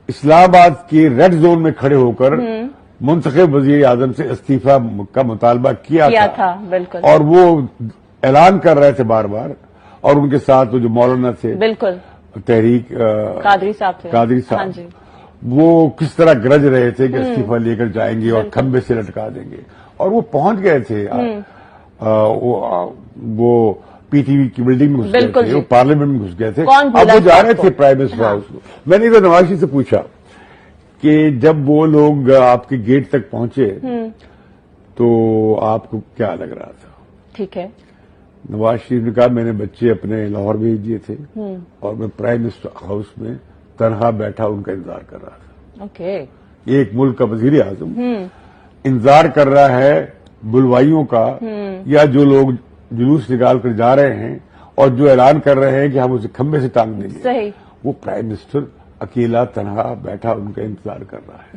اسلام آباد کی red zone میں کھڑے ہو کر منتخب وزیر اعظم سے استعفی کا مطالبہ کیا تھا بالکل، اور وہ اعلان کر رہے تھے بار بار، اور ان کے ساتھ وہ جو مولانا تھے بالکل تحریک قادری صاحب تھے، قادری صاحب، ہاں جی، وہ کس طرح گرج رہے تھے کہ استعفی لے کر جائیں گے اور کھمبے سے لٹکا دیں گے، اور وہ پہنچ گئے تھے وہ پی ٹی وی کی بلڈنگ میں گھس گئے تھے، وہ پارلیمنٹ میں گھس گئے تھے، اب وہ جا رہے تھے پرائم منسٹر ہاؤس کو۔ میں نے ادھر نواز شریف سے پوچھا کہ جب وہ لوگ آپ کے گیٹ تک پہنچے تو آپ کو کیا لگ رہا تھا؟ ٹھیک ہے، نواز شریف نے کہا میں نے بچے اپنے لاہور بھیج دیے تھے اور میں پرائم منسٹر ہاؤس میں تنہا بیٹھا ان کا انتظار کر رہا تھا۔ اوکے، ایک ملک کا وزیر اعظم انتظار کر رہا ہے بلوائیوں کا، یا جو لوگ جلوس نکال کر جا رہے ہیں اور جو اعلان کر رہے ہیں کہ ہم اسے کھمبے سے ٹانگ دیں گے، صحیح، وہ پرائم منسٹر اکیلا تنہا بیٹھا ان کا انتظار کر رہا ہے۔